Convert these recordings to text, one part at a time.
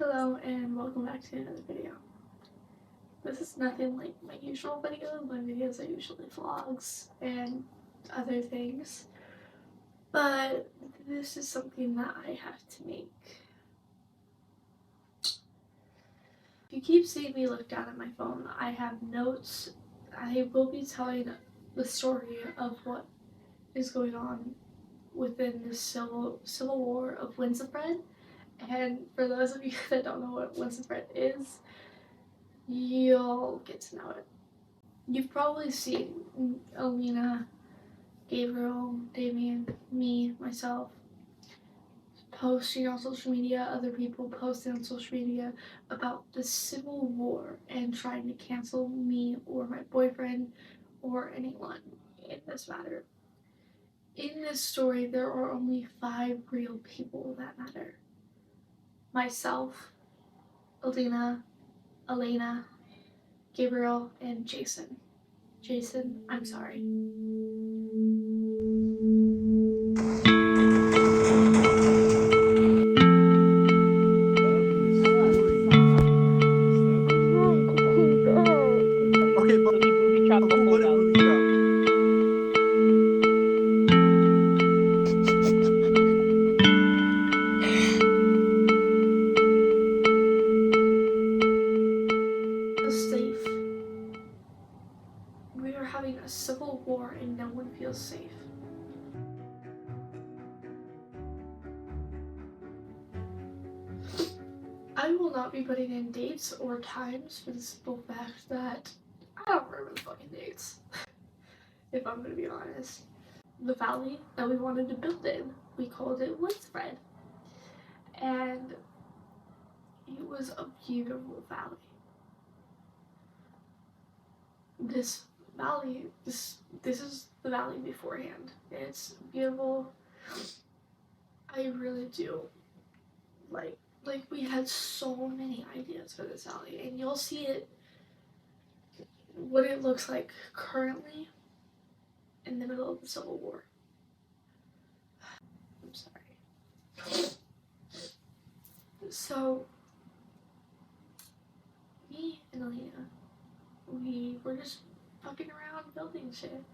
Hello and welcome back to another video. This is nothing like my usual videos. My videos are usually vlogs and other things, but this is something that I have to make. If you keep seeing me look down at my phone, I have notes. I will be telling the story of what is going on within the civil war of Winifred. And for those of you that don't know what Winifred is, you'll get to know it. You've probably seen Elena, Gabriel, Damien, me, myself posting on social media, other people posting on social media about the civil war and trying to cancel me or my boyfriend or anyone in this matter. In this story, there are only 5 real people that matter. Myself, Elena, Gabriel, and Jason. Jason, I'm sorry. Okay, but booby trap the whole valley. Safe. We are having a civil war and no one feels safe. I will not be putting in dates or times for the simple fact that I don't remember the fucking dates. If I'm gonna be honest. The valley that we wanted to build in, we called it Winifred. And it was a beautiful valley. This valley, this is the valley beforehand. It's beautiful. I really do like we had so many ideas for this valley, and you'll see it what it looks like currently in the middle of the Civil War. I'm sorry. So me and Elena, we were just fucking around building shit.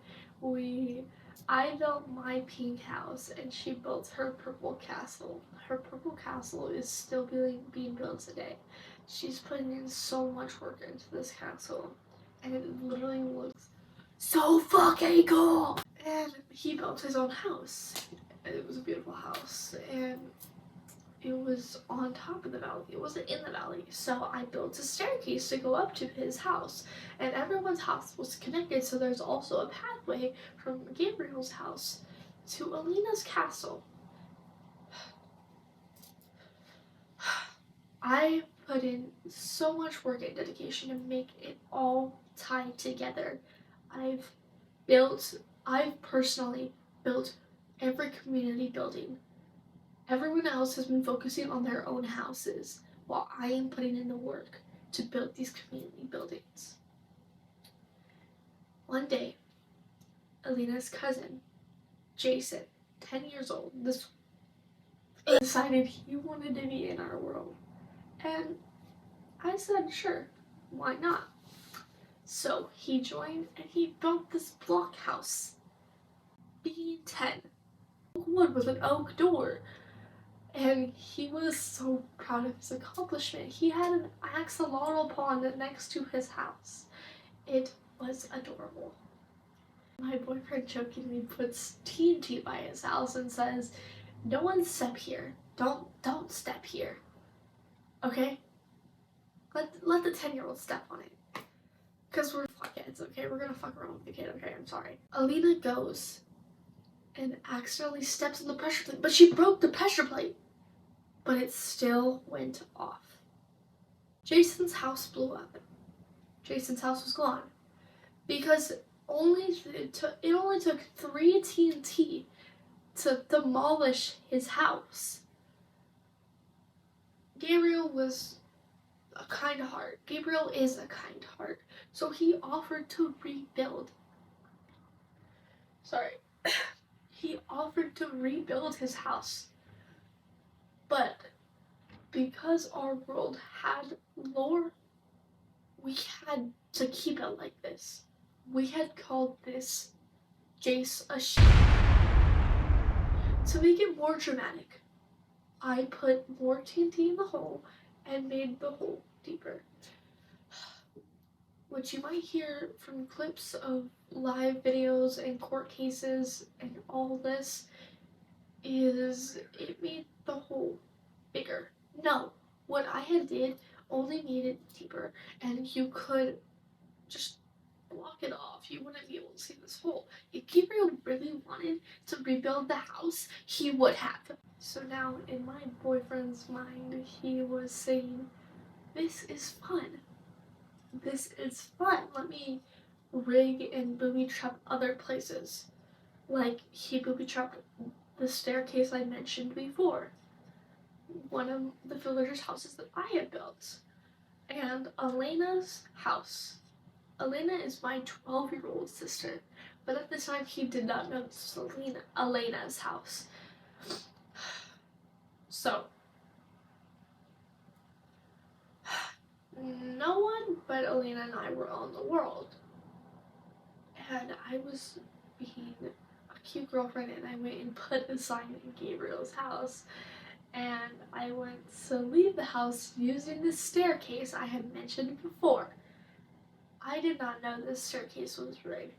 I built my pink house and she built her purple castle. Her purple castle is still being built today. She's putting in so much work into this castle and it literally looks so fucking cool. And he built his own house. It was a beautiful house and it was on top of the valley. It wasn't in the valley. So I built a staircase to go up to his house. And everyone's house was connected, so there's also a pathway from Gabriel's house to Elena's castle. I put in so much work and dedication to make it all tie together. I've personally built every community building. Everyone else has been focusing on their own houses, while I am putting in the work to build these community buildings. One day, Elena's cousin, Jason, 10 years old, decided he wanted to be in our world. And I said, sure, why not? So he joined and he built this block house. Being 10, wood with an oak door. And he was so proud of his accomplishment. He had an axolotl pond next to his house. It was adorable. My boyfriend jokingly puts TNT by his house and says, "No one step here. Don't step here. Okay? Let the 10-year-old step on it. Because we're fuckheads, okay? We're gonna fuck around with the kid, okay? I'm sorry." Elena goes and accidentally steps on the pressure plate, but she broke the pressure plate. But it still went off. Jason's house blew up. Jason's house was gone. Because it only took 3 TNT to demolish his house. Gabriel was a kind heart. Gabriel is a kind heart. So he offered to rebuild. He offered to rebuild his house. But because our world had lore, we had to keep it like this. We had called this jasashima. To make it more dramatic, I put more TNT in the hole and made the hole deeper. What you might hear from clips of live videos and court cases and all this is it made the hole bigger. No, what I had did only made it deeper, and you could just block it off. You wouldn't be able to see this hole. If Gabriel really wanted to rebuild the house, he would have. So now in my boyfriend's mind, he was saying, this is fun. This is fun. Let me rig and booby trap other places. Like he booby trapped the staircase I mentioned before. One of the villagers' houses that I had built. And Elena's house. Elana is my 12-year-old sister, but at the time he did not know this was Elena's house. So, no one but Elana and I were on the world. And I was being a cute girlfriend, and I went and put a sign in Gabriel's house. And I went to leave the house using the staircase I had mentioned before. I did not know this staircase was rigged.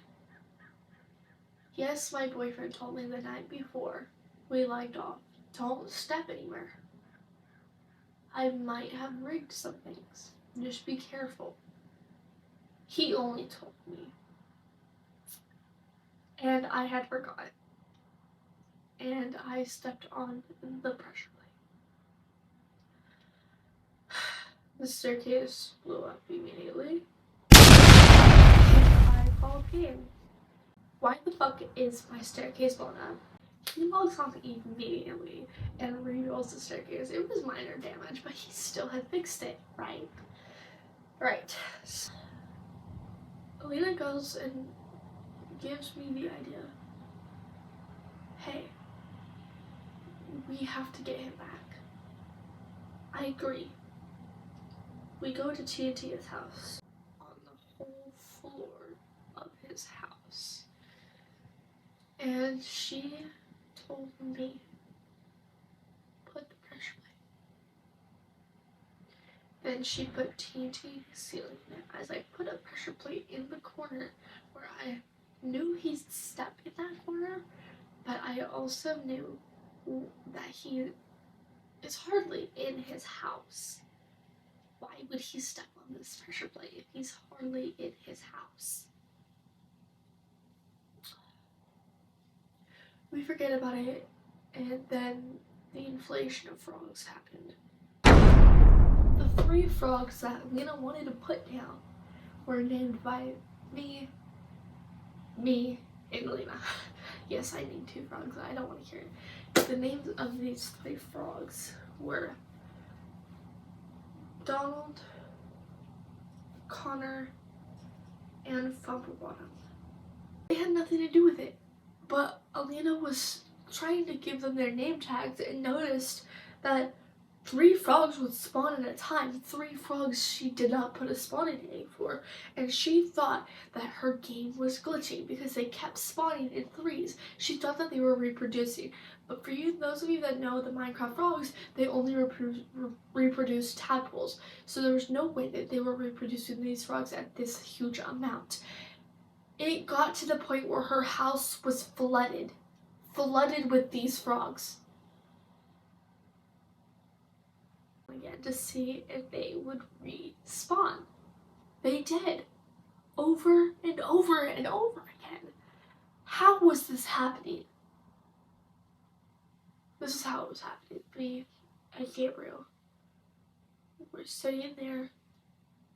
Yes, my boyfriend told me the night before we lined off, don't step anywhere. I might have rigged some things. Just be careful. He only told me. And I had forgotten. And I stepped on the pressure plate. The staircase blew up immediately. I called Gabe. Why the fuck is my staircase blown up? He logs on immediately and rebuilds the staircase. It was minor damage, but he still had fixed it, right? Right. Elana goes and gives me the idea. Hey, we have to get him back. I agree. We go to TNT's house on the whole floor of his house. And she told me, put the pressure plate. Then she put TNT ceiling it as I put a pressure plate in the corner where I knew he'd step in that corner, but I also knew that he is hardly in his house. Why would he step on this pressure plate if he's hardly in his house? We forget about it, and then the inflation of frogs happened. The 3 frogs that Elana wanted to put down were named by me, and Elana. Yes, I named 2 frogs. I don't want to hear it. The names of these 3 frogs were Donald, Connor, and Fumblebottom. They had nothing to do with it, but Elana was trying to give them their name tags and noticed that 3 frogs would spawn at a time. 3 frogs she did not put a spawning egg for, and she thought that her game was glitching because they kept spawning in 3s. She thought that they were reproducing, but for you, those of you that know the Minecraft frogs, they only reproduce tadpoles, so there was no way that they were reproducing these frogs at this huge amount. It got to the point where her house was flooded with these frogs. Again, to see if they would respawn. They did. Over and over and over again. How was this happening? This is how it was happening. Me and Gabriel were sitting there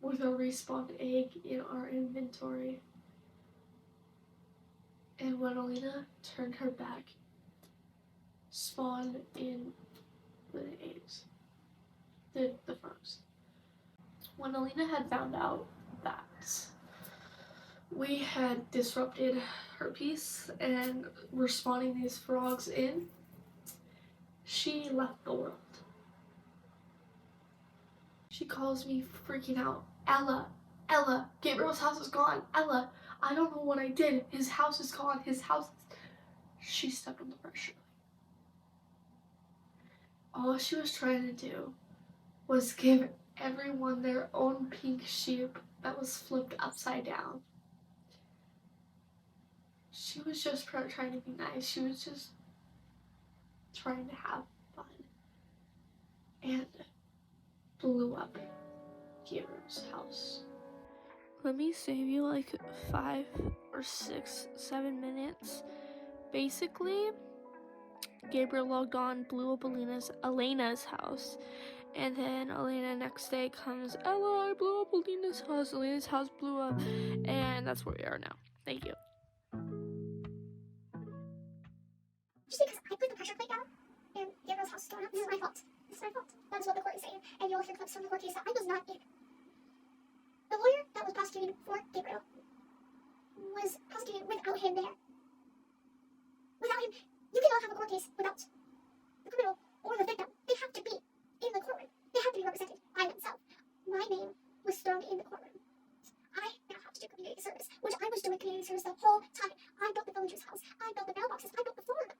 with a respawned egg in our inventory. And when Elana turned her back, spawned in the eggs. The frogs. When Elana had found out that we had disrupted her peace and were spawning these frogs in, she left the world. She calls me freaking out. Ella, Gabriel's house is gone. Ella, I don't know what I did. His house is gone. She stepped on the pressure. All she was trying to do was give everyone their own pink sheep that was flipped upside down. She was just trying to be nice. She was just trying to have fun. And blew up Gabriel's house. Let me save you like 5 or 6, 7 minutes. Basically, Gabriel logged on, blew up Elena's house. And then Elana next day comes, Ella, I blew up Elena's house. Elena's house blew up. And that's where we are now. Thank you. Just because I put the pressure plate down and Gabriel's house is going up, this is my fault. This is my fault. That is what the court is saying. And you'll hear clips from the court case that I was not in. The lawyer that was prosecuting for Gabriel was prosecuting without him there. Without him, you cannot have a court case without the criminal or the victim. They have to be in the courtroom. They have to be represented by themselves. My name was thrown in the courtroom. I now have to do community service, which I was doing community service the whole time. I built the villager's house. I built the mailboxes. I built the farm.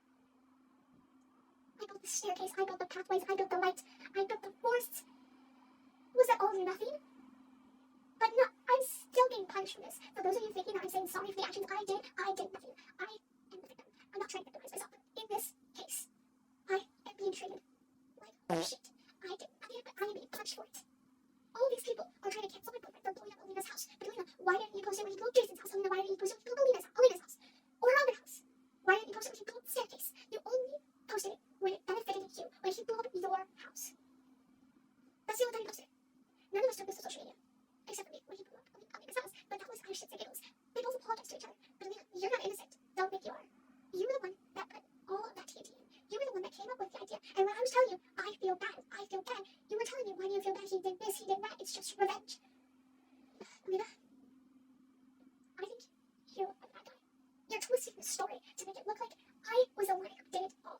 I built the staircase. I built the pathways. I built the light. I built the forests. Was that all nothing? But no, I'm still getting punished for this. For those of you thinking that I'm saying sorry for the actions I did nothing. I am the victim. I'm not trying to victimize myself. In this case, I am being treated like shit. I did nothing, but I am being punished for it. All these people are trying to cancel my boyfriend for blowing up Alina's house. But Alina, why didn't you post it when you blew Jason's house? Alina, why didn't you post it when you blew Alina's house? Or her other house? Why didn't you post it when you blew the staircase? You only posted it when it benefited you, when he blew up your house. That's the only time you posted it. None of us took this to social media. Except for me, when he blew up Alina's house. But that was our shits and giggles. They both apologized to each other. But Alina, you're not innocent. Don't think you are. You were the one that put all of that TNT in. You were the one that came up with the idea. And when I was telling you, I feel bad, you were telling me, why do you feel bad? He did this, he did that. It's just revenge. Alina, I think you're a bad guy. You're twisting the story to make it look like I was the one who did it all.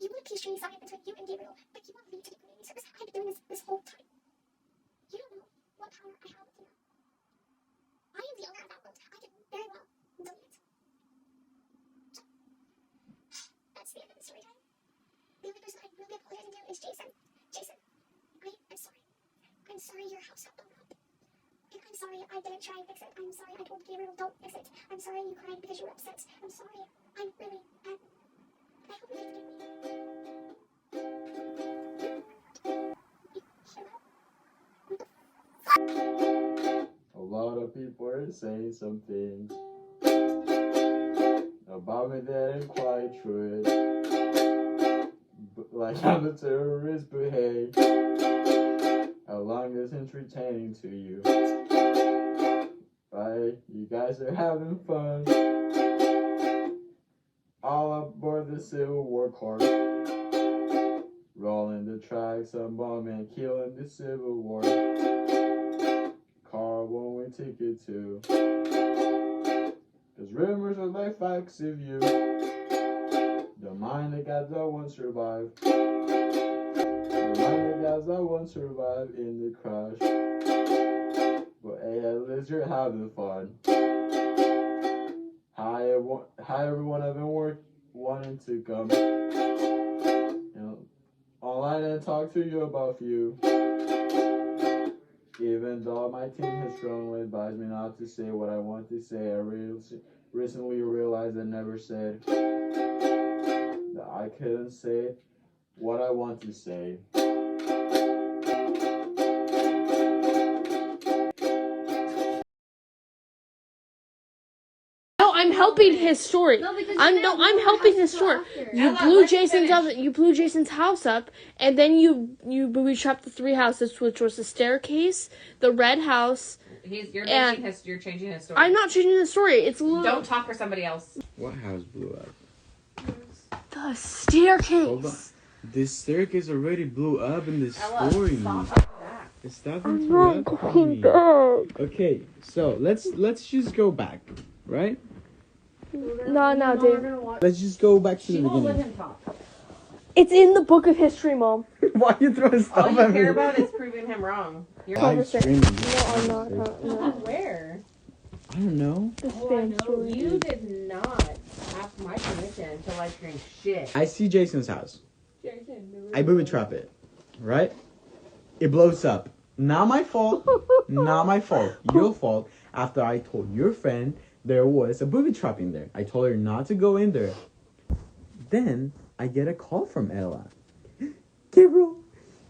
You want a peace treaty signed between you and Gabriel, but you want me to do community service. I've been doing this whole time. You don't know what power I have with you. I am the owner of that boat. I can very well delete it. So, that's the end of the story time. The only person I really apologizing to is Jason. Jason, I am sorry. I'm sorry your house got blown up. And I'm sorry I didn't try and fix it. I'm sorry I told Gabriel don't fix it. I'm sorry you cried because you were upset. I'm sorry. I'm really bad. I hope you forgive me. You hear that? A lot of people are saying some things about me that ain't quite true. Like I'm a terrorist, but hey, how long is entertaining to you? Right? You guys are having fun. All aboard the Civil War car. Rolling the tracks, a bomb and killing the Civil War. Car won't win ticket to. Cause rumors are like facts of you. The mind that guys that won't survive. The mind that guys that won't survive in the crash. But hey, at least you're having fun. Hi everyone, I've been wanting to come online and talk to you about you. Even though my team has strongly advised me not to say what I want to say, I recently realized I never said that I couldn't say what I want to say. No, I'm helping his story. I'm helping his story. You blew Jason's house up, and then you booby trapped the 3 houses, which was the staircase, the red house. You're changing his story. I'm not changing the story. It's a little. Don't talk for somebody else. What house blew up? The staircase. Hold on. This staircase already blew up in this story. It's not interrupting me. Okay, so let's just go back, right? No, Dave. Let's just go back to the beginning. Let him talk. It's in the book of history, Mom. Why are you throwing stuff All you at me? care about is proving him wrong. You're Live streaming. No, I'm not. No. Where? I don't know. The Oh, I spam know. story. You did not ask my permission to live stream shit. I see Jason's house. Jason, I booby trap it. Right? It blows up. Not my fault. Not my fault. Your fault. After I told your friend there was a booby trap in there. I told her not to go in there. Then I get a call from Elana. Gabriel,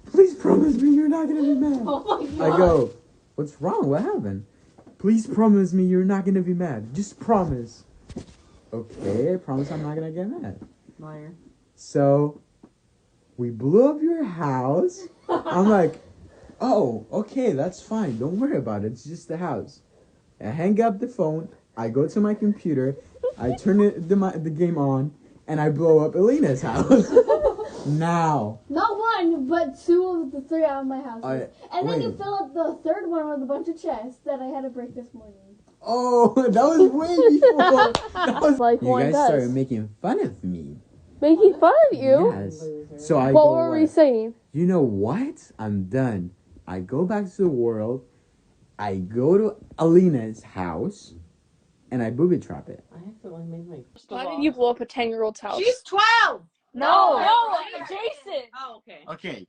please promise me you're not gonna be mad. Oh my God. I go, what's wrong? What happened? Please promise me you're not gonna be mad. Just promise. Okay, I promise I'm not gonna get mad. liar. So we blew up your house. I'm like, oh, okay, that's fine. Don't worry about it. It's just the house. I hang up the phone. I go to my computer. I turn the game on, and I blow up Elena's house. Now. Not one, but 2 of the 3 out of my houses. And then you wait. fill up the 3rd one with a bunch of chests that I had to break this morning. Oh, that was way before. That was Like you one guys does. started making fun of me. Making fun of you? Yes. So I What go, were we saying? you know what? I'm done. I go back to the world. I go to Alina's house, and I booby trap it. I accidentally made my. Why did you blow up a 10-year-old's house? She's 12. No, No, Jason. Oh, okay. Okay.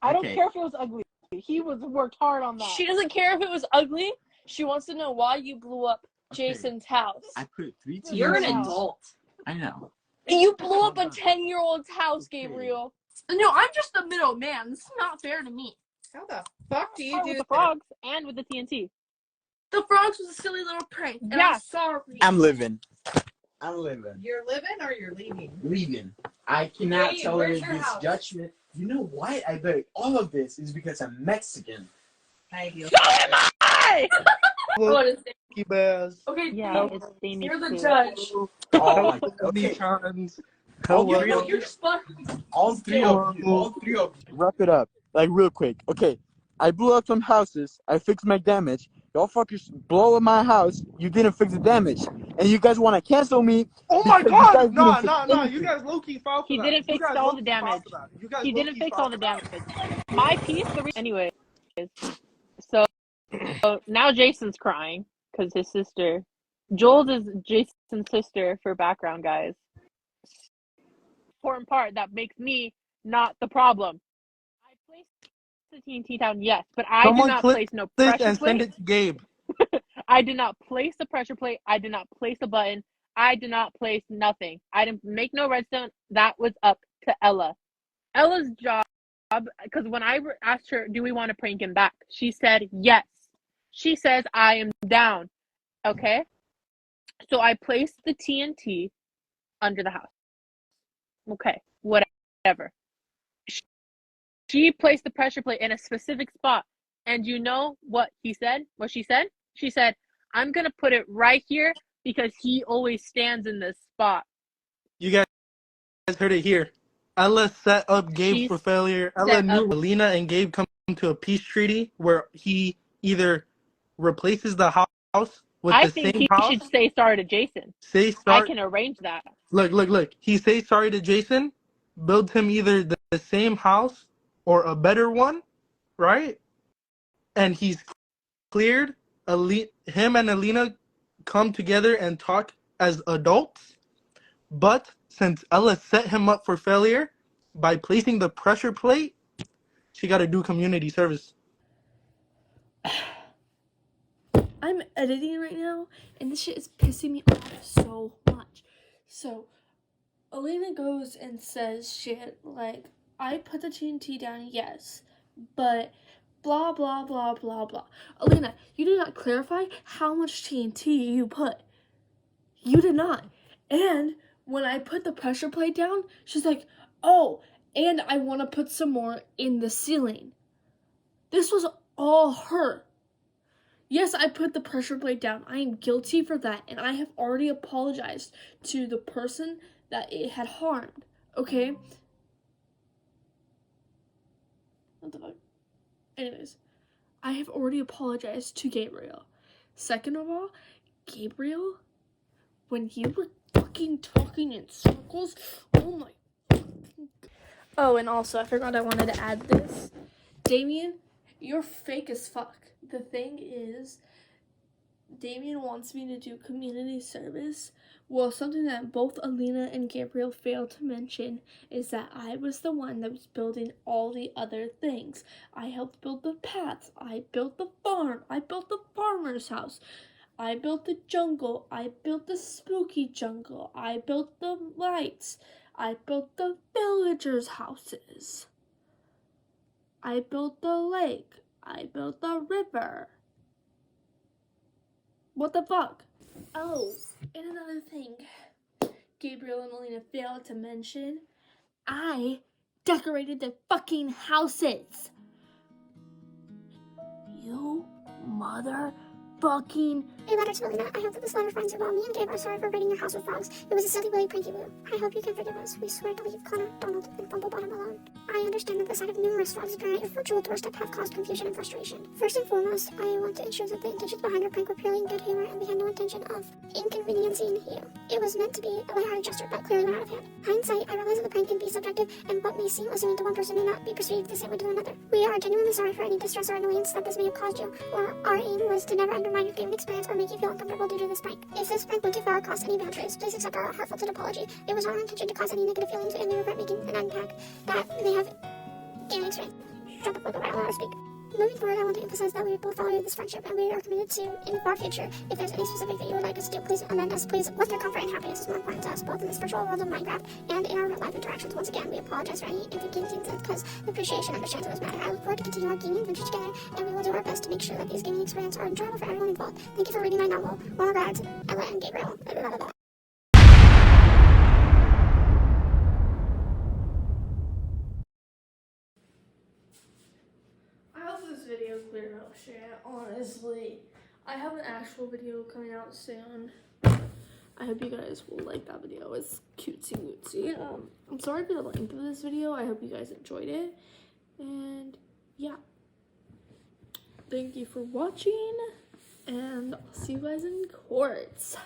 I don't care if it was ugly. He worked hard on that. She doesn't care if it was ugly. She wants to know why you blew up Jason's house. I put 3 TNTs. You're an adult. I know. You blew up a 10-year-old's house, Gabriel. No, I'm just the middle man. This is not fair to me. How the fuck do you Start do with the frogs and with the TNT. The frogs was a silly little prank. And Yeah. I'm sorry. I'm living. You're living or you're leaving? Leaving. I cannot Gabe, tolerate where's your this house? judgment. You know what? I bet all of this is because I'm Mexican. I do. So am I! What is it? Keep ass. Okay, Yeah, it's Danish. you're the too. judge. Oh my. Okay. Chans. All You three know, of you're you. just fucking. All three of you. All three of you. Wrap it up. Like real quick. Okay. I blew up some houses. I fixed my damage. Y'all fuckers blow up my house. You didn't fix the damage. And you guys want to cancel me. Oh my because you guys god! didn't Nah. fix You anything. guys low-key filed for He that. didn't You fix guys all the low-key damage. filed for that. You guys He didn't low-key fix filed all the for that. damage. My piece, anyway. So now Jason's crying because his sister, Jules is Jason's sister for background, guys. Important part that makes me not the problem. I placed the TNT down, yes, but I Someone did not click place no this pressure and send plate. it to Gabe. I did not place the pressure plate. I did not place a button. I did not place nothing. I didn't make no redstone. That was up to Ella. Ella's job, because when I asked her, do we want to prank him back? She said yes. She says, I am down. Okay? So I placed the TNT under the house. Okay, whatever. She placed the pressure plate in a specific spot. And you know what he said? What she said? She said, I'm going to put it right here because he always stands in this spot. You guys heard it here. Ella set up Gabe She's for failure. Ella set knew up- Alina and Gabe come to a peace treaty where he either replaces the house with I the think same he house. should say sorry to Jason. Say I sorry. can arrange that. Look. He says sorry to Jason, builds him either the same house or a better one, right? And he's cleared. Him and Alina come together and talk as adults. But since Ella set him up for failure by placing the pressure plate, she got to do community service. I'm editing right now, and this shit is pissing me off so much. So, Elena goes and says shit like, I put the TNT down, yes, but blah, blah, blah, blah, blah. Elena, you did not clarify how much TNT you put. You did not. And when I put the pressure plate down, she's like, oh, and I want to put some more in the ceiling. This was all her. Yes, I put the pressure plate down. I am guilty for that, and I have already apologized to the person that it had harmed. Okay? What the fuck? Anyways, I have already apologized to Gabriel. Second of all, Gabriel, when you were fucking talking in circles, oh my. Oh, and also, I forgot I wanted to add this. Damien, you're fake as fuck. The thing is, Damien wants me to do community service. Well, something that both Aleena and Gabriel failed to mention is that I was the one that was building all the other things. I helped build the paths. I built the farm. I built the farmer's house. I built the jungle. I built the spooky jungle. I built the lights. I built the villagers' houses. I built the lake. I built the river. What the fuck? Oh, and another thing Gabriel and Elena failed to mention, I decorated the fucking houses. You motherfucking... A letter to Elena. I hope that this letter finds you well. Me and Gabe are sorry for raiding your house with frogs. It was a silly, willy, pranky woo. I hope you can forgive us. We swear to leave Connor, Donald, and Bumblebottom alone. I understand that the sight of numerous frogs appearing at your virtual doorstep have caused confusion and frustration. First and foremost, I want to ensure that the intentions behind our prank were purely in good humor and we had no intention of inconveniencing you. It was meant to be a lighthearted gesture, but clearly went out of hand. Hindsight, I realize that the prank can be subjective, and what may seem assuming to one person may not be perceived the same way to another. We are genuinely sorry for any distress or annoyance that this may have caused you, or our aim was to never undermine your gaming experience or make you feel uncomfortable due to this prank. If this prank went too far or caused any boundaries, please accept our heartfelt apology. It was not our intention to cause any negative feelings, and we regret making an unpack that may have gaming experience. Shut the fuck up, I don't know how to speak. Moving forward, I want to emphasize that we both value this friendship, and we are committed to, in the far future, if there's any specific that you would like us to do, please amend us. Please, lift your comfort and happiness is more important to us, both in this virtual world of Minecraft and in our real life interactions. Once again, we apologize for any inconveniences because the appreciation and understanding of this matter. I look forward to continuing our gaming adventures together, and we will do our best to make sure that these gaming experiences are enjoyable for everyone involved. Thank you for reading my novel. Well regards, Ella and Gabriel. I hope this video cleared up shit, honestly. I have an actual video coming out soon. I hope you guys will like that video. It's cutesy wootsy. I'm sorry for the length of this video. I hope you guys enjoyed it. And yeah. Thank you for watching. And I'll see you guys in court.